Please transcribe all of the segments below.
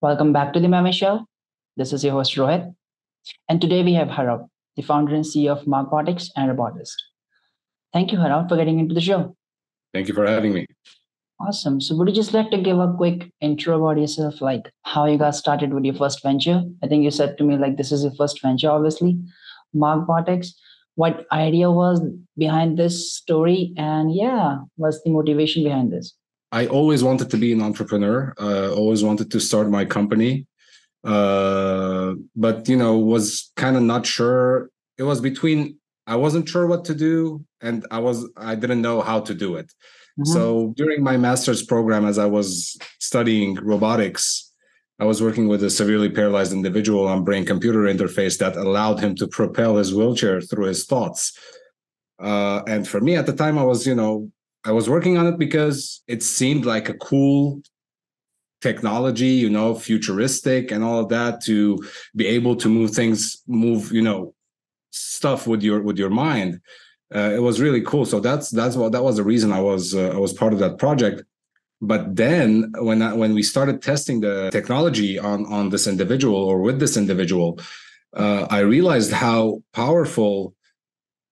Welcome back to the Maven Show. This is your host Rohit, and today we have Harout, the founder and CEO of Markbotix and roboticist. Thank you, Harout, for getting into the show. Thank you for having me. Awesome. So, would you just like to give a quick intro about yourself, like how you got started with your first venture? I think you said to me like this is your first venture, obviously, Markbotix. What idea was behind this story, and yeah, what's the motivation behind this? I always wanted to be an entrepreneur. Always wanted to start my company, but was kind of not sure. It was between I wasn't sure what to do, and I didn't know how to do it. So during my master's program, as I was studying robotics, I was working with a severely paralyzed individual on brain-computer interface that allowed him to propel his wheelchair through his thoughts. And for me at the time, I was working on it because it seemed like a cool technology, futuristic and all of that, to be able to move stuff with your mind. It was really cool. So that was the reason I was part of that project. But then when we started testing the technology on this individual or with this individual, I realized how powerful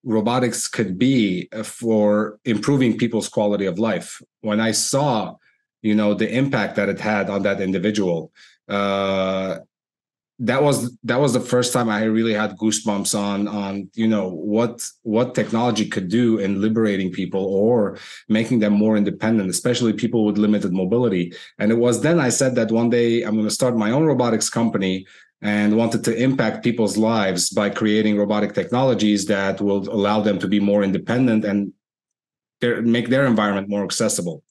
robotics could be for improving people's quality of life. When I saw, the impact that it had on that individual, that was the first time I really had goosebumps on what technology could do in liberating people or making them more independent, especially people with limited mobility. And it was then I said that one day I'm going to start my own robotics company, and wanted to impact people's lives by creating robotic technologies that will allow them to be more independent and make their environment more accessible.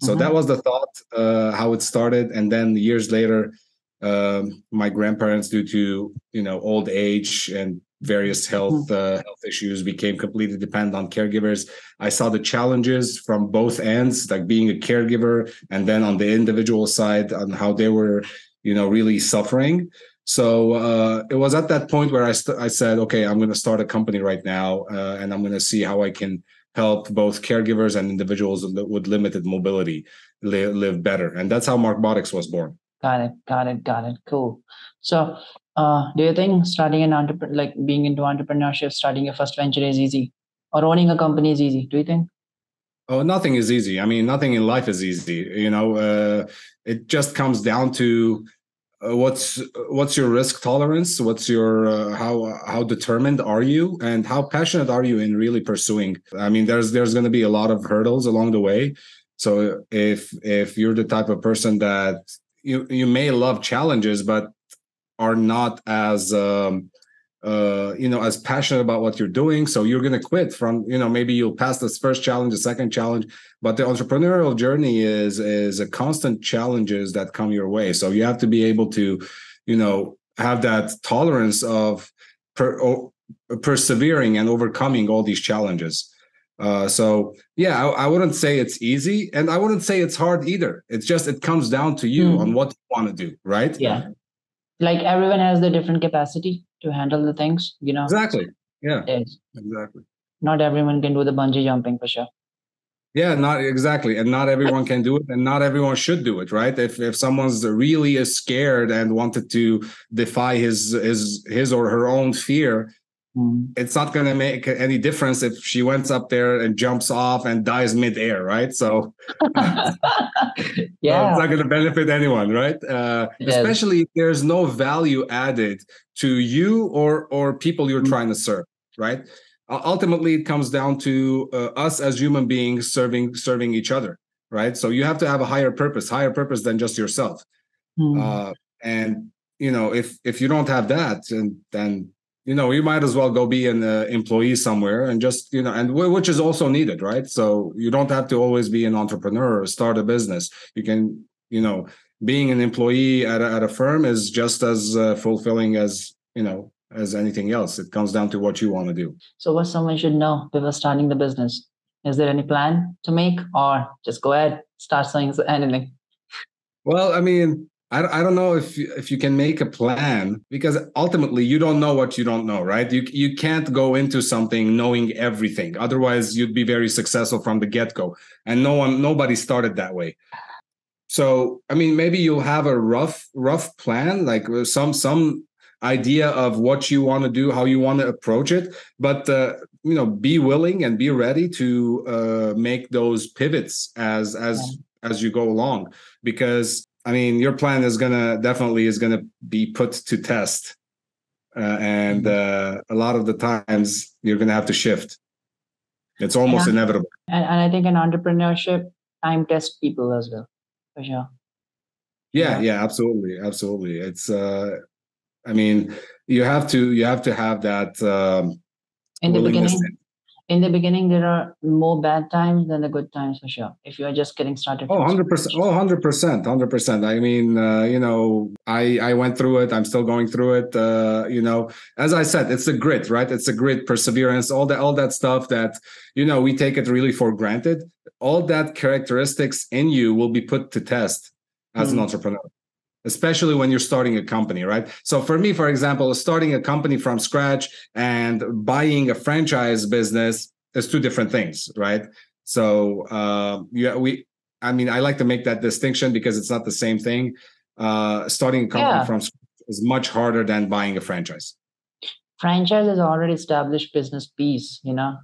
So that was the thought, how it started. And then years later, my grandparents, due to old age and various health issues, became completely dependent on caregivers. I saw the challenges from both ends, like being a caregiver, and then on the individual side, on how they were really suffering. So it was at that point where I said, okay, I'm going to start a company right now, and I'm going to see how I can help both caregivers and individuals with limited mobility live better. And that's how Markbotix was born. Got it. Cool. So, do you think starting an entrepreneur, like being into entrepreneurship, starting your first venture is easy, or owning a company is easy? Do you think? Oh, nothing is easy. I mean, nothing in life is easy. It just comes down to what's your risk tolerance? What's your how determined are you, and how passionate are you in really pursuing? I mean, there's going to be a lot of hurdles along the way. So if you're the type of person that you may love challenges, but are not as as passionate about what you're doing, so you're going to quit from maybe you'll pass this first challenge, the second challenge, but the entrepreneurial journey is a constant challenges that come your way. So you have to be able to have that tolerance of persevering and overcoming all these challenges. So yeah, I wouldn't say it's easy, and I wouldn't say it's hard either. It's just it comes down to you on what you want to do, right? Yeah, like everyone has the different capacity to handle the things, Exactly. Yeah. Yes. Exactly. Not everyone can do the bungee jumping for sure. Yeah, not exactly. And not everyone can do it, and not everyone should do it, right? If someone's really is scared and wanted to defy his or her own fear, it's not going to make any difference if she went up there and jumps off and dies midair, right? So Yeah. it's not going to benefit anyone, right? Especially if there's no value added to you or people you're trying to serve, right? Ultimately, it comes down to us as human beings serving each other, right? So you have to have a higher purpose than just yourself. And if you don't have that, then you might as well go be an employee somewhere and just and which is also needed, right? So you don't have to always be an entrepreneur or start a business. You can being an employee at a firm is just as fulfilling as as anything else. It comes down to what you want to do. So what someone should know before starting the business? Is there any plan to make, or just go ahead, start saying anything? Well, I mean, I don't know if you can make a plan, because ultimately you don't know what you don't know, right? You can't go into something knowing everything. Otherwise, you'd be very successful from the get-go. And nobody started that way. So, I mean, maybe you'll have a rough plan, like some idea of what you want to do, how you want to approach it, but be willing and be ready to make those pivots as you go along, because I mean, your plan is gonna be put to test, and a lot of the times you're gonna have to shift. It's almost inevitable. And I think in entrepreneurship, time tests people as well, for sure. Yeah, absolutely. It's I mean, you have to have that in the willingness. In the beginning, there are more bad times than the good times, for sure. If you are just getting started. 100%. 100%. I mean, I went through it. I'm still going through it. As I said, it's a grit, right? It's a grit, perseverance, all that stuff that, we take it really for granted. All that characteristics in you will be put to test as an entrepreneur, especially when you're starting a company, right? So for me, for example, starting a company from scratch and buying a franchise business is two different things, right? So I like to make that distinction because it's not the same thing. Starting a company from scratch is much harder than buying a franchise. Franchise is already established business piece,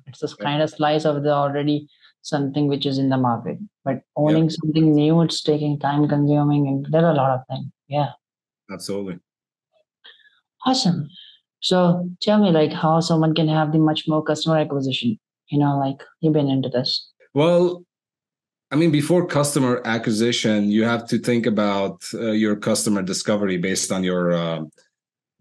it's a kind of slice of the already something which is in the market, but owning something new, it's taking time consuming, and there are a lot of things. Absolutely. Awesome. So tell me, like, how someone can have the much more customer acquisition, like you've been into this. Well, I mean, before customer acquisition, you have to think about your customer discovery based on your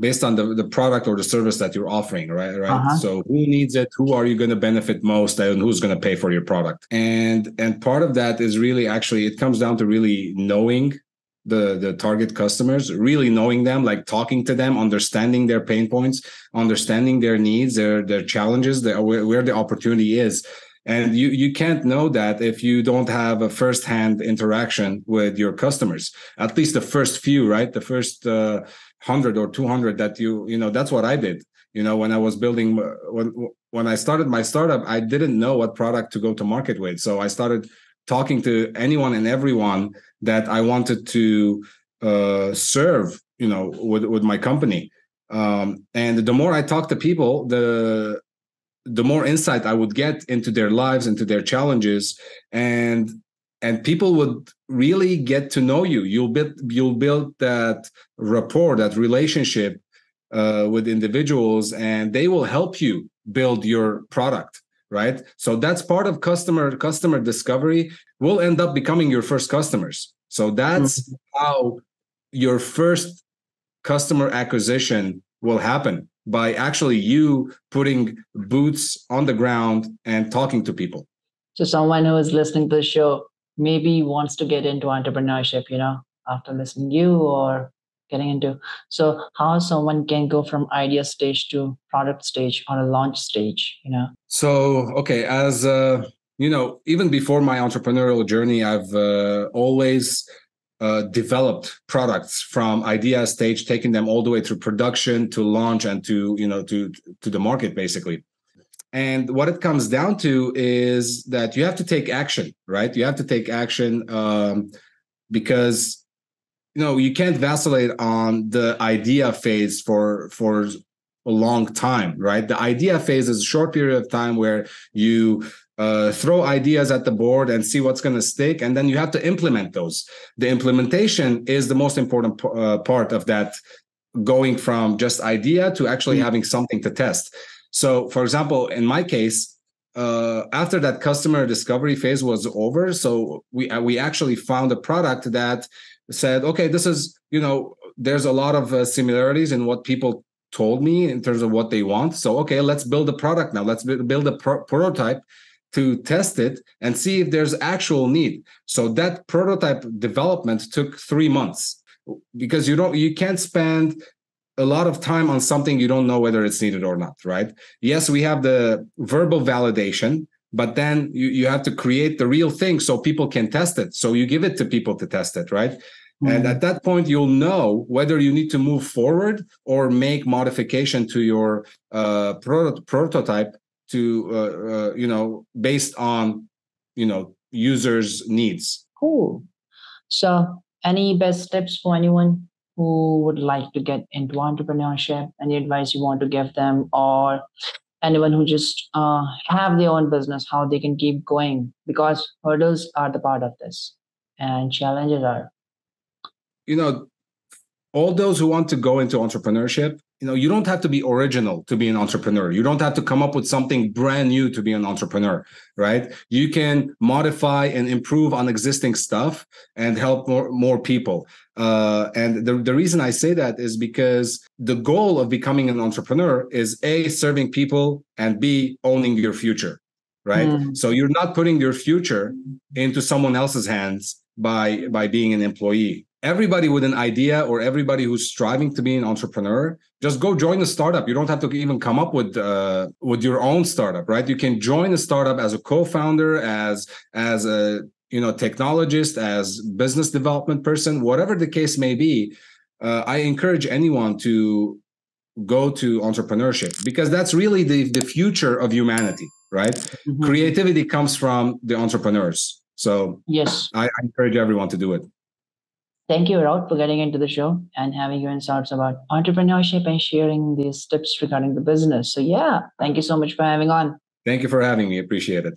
based on the product or the service that you're offering, right? So who needs it? Who are you going to benefit most? And who's going to pay for your product? And part of that is really, actually, it comes down to really knowing the target customers, really knowing them, like talking to them, understanding their pain points, understanding their needs, their challenges, where the opportunity is. And you can't know that if you don't have a firsthand interaction with your customers, at least the first few, right? The first 100 or 200 that that's what I did. When I was building, when I started my startup, I didn't know what product to go to market with. So I started talking to anyone and everyone that I wanted to serve, with my company. And the more I talked to people, the more insight I would get into their lives, into their challenges, and people would really get to know you. You'll build that rapport, that relationship with individuals, and they will help you build your product, right? So that's part of customer discovery. Will end up becoming your first customers. So that's how your first customer acquisition will happen, by actually you putting boots on the ground and talking to people. So someone who is listening to the show maybe wants to get into entrepreneurship, after listening to you or getting into. So how someone can go from idea stage to product stage or a launch stage, So, okay, as even before my entrepreneurial journey, I've always developed products from idea stage, taking them all the way through production to launch and to the market, basically. And what it comes down to is that you have to take action, right? You have to take action because you can't vacillate on the idea phase for a long time, right? The idea phase is a short period of time where you throw ideas at the board and see what's going to stick, and then you have to implement those. The implementation is the most important part of that, going from just idea to actually having something to test. So, for example, in my case, after that customer discovery phase was over, so we actually found a product that said, okay, this is, there's a lot of similarities in what people told me in terms of what they want. So, okay, let's build a product now. Let's build a prototype to test it and see if there's actual need. So that prototype development took 3 months, because you can't spend a lot of time on something you don't know whether it's needed or not, right? Yes, we have the verbal validation, but then you have to create the real thing so people can test it. So you give it to people to test it, right? And at that point, you'll know whether you need to move forward or make modification to your prototype to, based on, users' needs. Cool. So, any best tips for anyone who would like to get into entrepreneurship? Any advice you want to give them, or anyone who just have their own business, how they can keep going? Because hurdles are the part of this, and challenges are. You know, all those who want to go into entrepreneurship, you don't have to be original to be an entrepreneur. You don't have to come up with something brand new to be an entrepreneur, right? You can modify and improve on existing stuff and help more people. And the reason I say that is because the goal of becoming an entrepreneur is A, serving people, and B, owning your future, right? So you're not putting your future into someone else's hands by being an employee. Everybody with an idea or everybody who's striving to be an entrepreneur, just go join a startup. You don't have to even come up with your own startup, right? You can join a startup as a co-founder, as a technologist, as business development person, whatever the case may be. I encourage anyone to go to entrepreneurship because that's really the future of humanity, right? Creativity comes from the entrepreneurs. So yes, I encourage everyone to do it. Thank you, Raut, for getting into the show and having your insights about entrepreneurship and sharing these tips regarding the business. So, yeah, thank you so much for having on. Thank you for having me. Appreciate it.